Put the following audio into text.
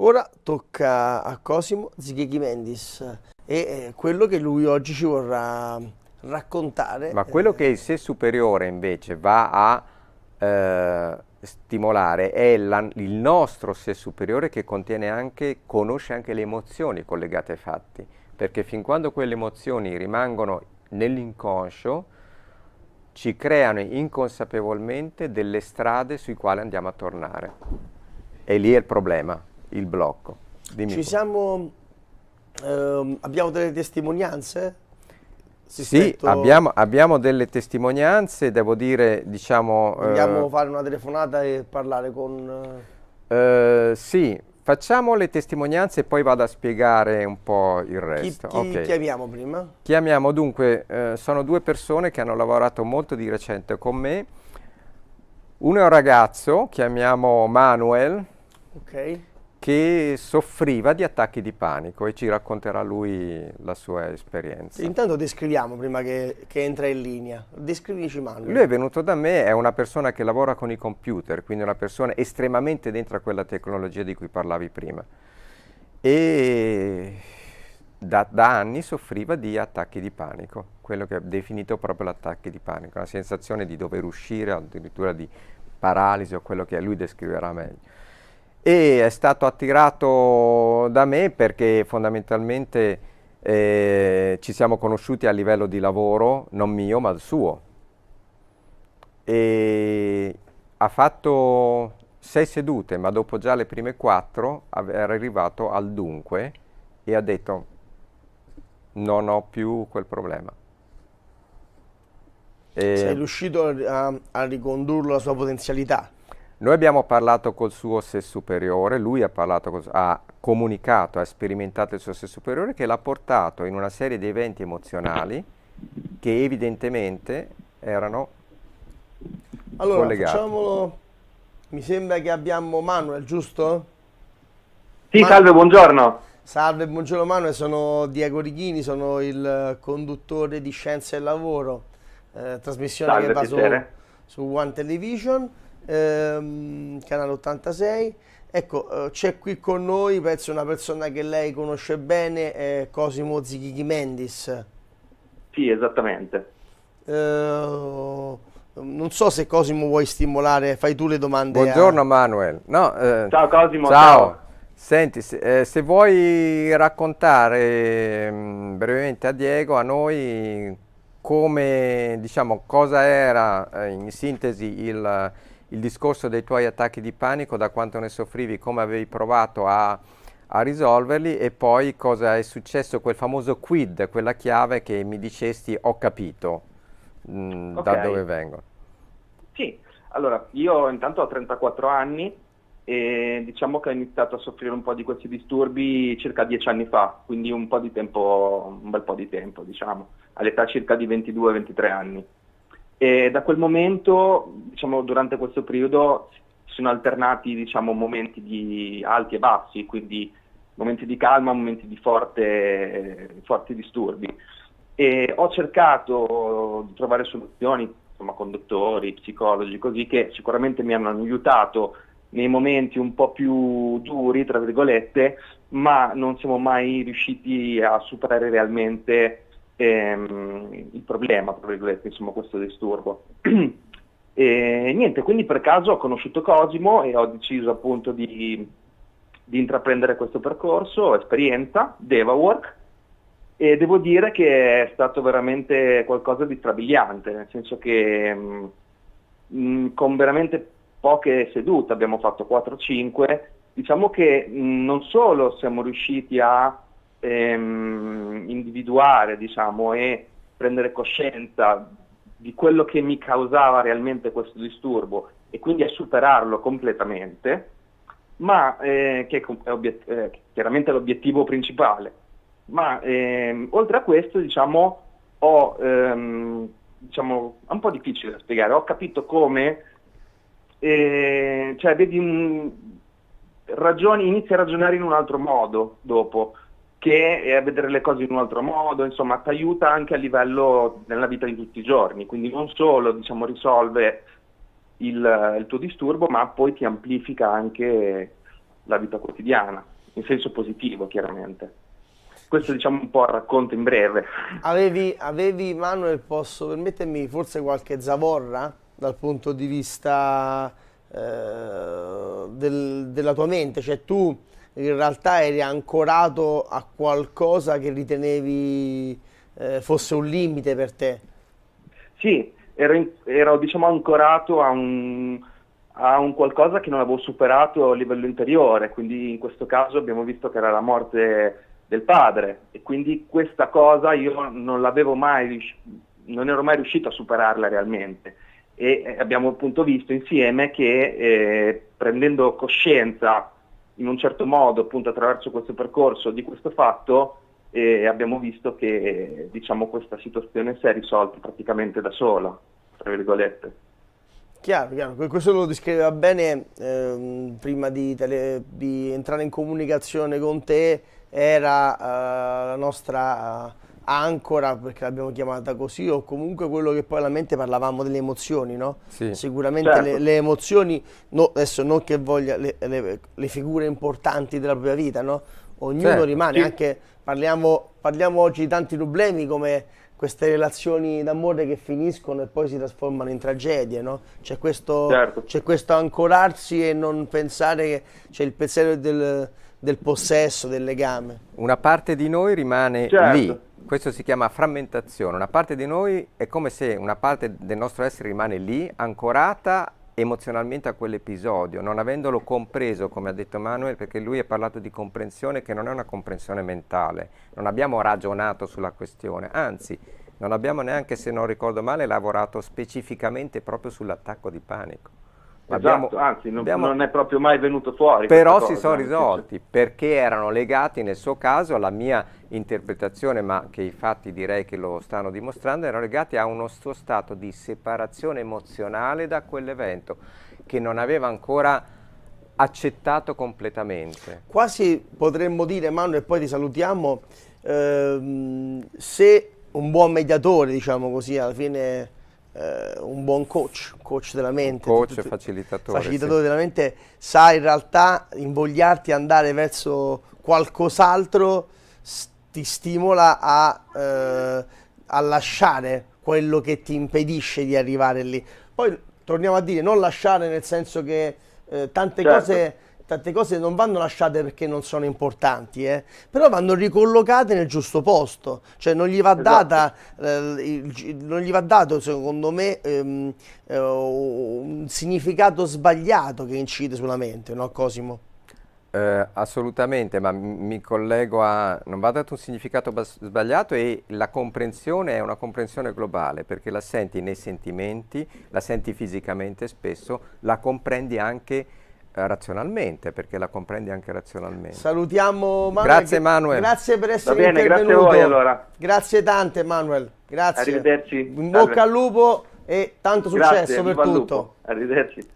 Ora tocca a Cosimo Zigheghimendis quello che lui oggi ci vorrà raccontare. Ma quello che il sé superiore invece va a stimolare è il nostro sé superiore che contiene anche, conosce anche le emozioni collegate ai fatti, perché fin quando quelle emozioni rimangono nell'inconscio ci creano inconsapevolmente delle strade sui quali andiamo a tornare. E lì è il problema, il blocco. Dimmi Ci pure. siamo, abbiamo delle testimonianze Sì, rispetto, abbiamo delle testimonianze, devo dire, diciamo, vogliamo fare una telefonata e parlare con... sì, facciamo le testimonianze e poi vado a spiegare un po' il resto. chi Ok. chiamiamo prima? Chiamiamo dunque, sono due persone che hanno lavorato molto di recente con me. Uno è un ragazzo, chiamiamo Manuel, Ok. che soffriva di attacchi di panico e ci racconterà lui la sua esperienza. Intanto descriviamo prima che entra in linea. Descrivici Lui è Manuel. venuto da me, è una persona che lavora con i computer, quindi una persona estremamente dentro a quella tecnologia di cui parlavi prima. E da anni soffriva di attacchi di panico, quello che è definito proprio l'attacco di panico, una sensazione di dover uscire, addirittura di paralisi o quello che lui descriverà meglio. E è stato attirato da me perché fondamentalmente ci siamo conosciuti a livello di lavoro, non mio, ma il suo. E ha fatto 6 sedute, ma dopo già le prime 4 era arrivato al dunque e ha detto non ho più quel problema. Sei E riuscito a ricondurlo alla sua potenzialità? noi abbiamo parlato col suo sé superiore, lui ha comunicato, ha sperimentato il suo sé superiore che l'ha portato in una serie di eventi emozionali che evidentemente erano Allora, collegati. facciamolo. Mi sembra che abbiamo Manuel, giusto? Sì, Man- salve, buongiorno. Salve, buongiorno Manuel, sono Diego Righini, sono il conduttore di Scienza e Lavoro, trasmissione che Salve, va piacere. su One Television, canale 86. Ecco, c'è qui con noi, penso una persona che lei conosce bene, è Cosimo Zighichimendis. Sì, esattamente. Non so se Cosimo vuoi stimolare, fai tu le domande a... Buongiorno Manuel. No, Ciao Cosimo, ciao. ciao. Senti, se vuoi raccontare brevemente a Diego, a noi, come, diciamo, cosa era in sintesi il discorso dei tuoi attacchi di panico, da quanto ne soffrivi, come avevi provato a risolverli e poi cosa è successo, quel famoso quid, quella chiave che mi dicesti ho capito Ok, da dove vengo. sì. Allora, io intanto ho 34 anni e diciamo che ho iniziato a soffrire un po' di questi disturbi circa 10 anni fa, quindi un po' di tempo, un bel po' di tempo, diciamo, all'età circa di 22-23 anni. E da quel momento, diciamo, durante questo periodo si sono alternati, diciamo, momenti di alti e bassi, quindi momenti di calma, momenti di forti disturbi. E ho cercato di trovare soluzioni, insomma, con dottori, psicologi, così che sicuramente mi hanno aiutato nei momenti un po' più duri, tra virgolette, ma non siamo mai riusciti a superare realmente il problema, tra virgolette, insomma, questo disturbo. E niente, quindi per caso ho conosciuto Cosimo e ho deciso appunto di intraprendere questo percorso, esperienza, DevaWork, e devo dire che è stato veramente qualcosa di strabiliante, nel senso che con veramente poche sedute, abbiamo fatto 4-5, diciamo che non solo siamo riusciti a individuare, diciamo, e prendere coscienza di quello che mi causava realmente questo disturbo e quindi a superarlo completamente, ma che è chiaramente l'obiettivo principale. Ma oltre a questo, diciamo, diciamo, è un po' difficile da spiegare, ho capito come, cioè, vedi, inizi a ragionare in un altro modo dopo, che è a vedere le cose in un altro modo, insomma, ti aiuta anche a livello nella vita di tutti i giorni, quindi non solo, diciamo, risolve il tuo disturbo, ma poi ti amplifica anche la vita quotidiana. in senso positivo, chiaramente. Questo diciamo un po' il racconto in breve. Avevi, Manuel, posso permettermi forse qualche zavorra dal punto di vista della tua mente? Cioè tu in realtà eri ancorato a qualcosa che ritenevi fosse un limite per te? Sì, ero diciamo ancorato a un qualcosa che non avevo superato a livello interiore, quindi in questo caso abbiamo visto che era la morte del padre, e quindi questa cosa io non ero mai riuscito a superarla realmente, e abbiamo appunto visto insieme che prendendo coscienza in un certo modo appunto attraverso questo percorso di questo fatto, abbiamo visto che diciamo questa situazione si è risolta praticamente da sola, tra virgolette. Chiaro, questo lo descriveva bene prima di entrare in comunicazione con te, era la nostra ancora, perché l'abbiamo chiamata così, o comunque quello che poi alla mente parlavamo delle emozioni, no? Sì. Sicuramente Certo. le emozioni, adesso non che voglia le figure importanti della propria vita, no? Ognuno Certo, rimane, sì. anche parliamo oggi di tanti problemi come queste relazioni d'amore che finiscono e poi si trasformano in tragedie, no? C'è Certo. questo ancorarsi e non pensare che c'è il pensiero del possesso, del legame. Una parte di noi rimane Certo. lì, questo si chiama frammentazione, una parte di noi è come se una parte del nostro essere rimane lì, ancorata emozionalmente a quell'episodio, non avendolo compreso, come ha detto Manuel, perché lui ha parlato di comprensione che non è una comprensione mentale, non abbiamo ragionato sulla questione, anzi, non abbiamo neanche, se non ricordo male, lavorato specificamente proprio sull'attacco di panico. Esatto, anzi non è proprio mai venuto fuori. Però questa si cosa, sono nel senso- risolti perché erano legati nel suo caso alla mia interpretazione, ma che i fatti direi che lo stanno dimostrando, erano legati a uno suo stato di separazione emozionale da quell'evento che non aveva ancora accettato completamente. Quasi potremmo dire, Manu, e poi ti salutiamo, se un buon mediatore, diciamo così, alla fine un buon coach della mente, Coach e facilitatore. facilitatore Sì. della mente, sa in realtà invogliarti ad andare verso qualcos'altro, ti stimola a lasciare quello che ti impedisce di arrivare lì. Poi torniamo a dire, non lasciare nel senso che tante Certo. cose non vanno lasciate perché non sono importanti, però vanno ricollocate nel giusto posto, cioè non gli va data, non gli va dato secondo me un significato sbagliato che incide sulla mente, no Cosimo? Assolutamente, ma mi collego a... non va dato un significato sbagliato, e la comprensione è una comprensione globale, perché la senti nei sentimenti, la senti fisicamente spesso, la comprendi anche razionalmente, perché la comprendi anche razionalmente. Salutiamo Manuel. Grazie Manuel. Grazie per essere Va bene, intervenuto. grazie a voi allora. Grazie tante Manuel. Grazie. Arrivederci. In bocca al lupo e tanto Grazie, successo per viva il tutto. lupo. Arrivederci.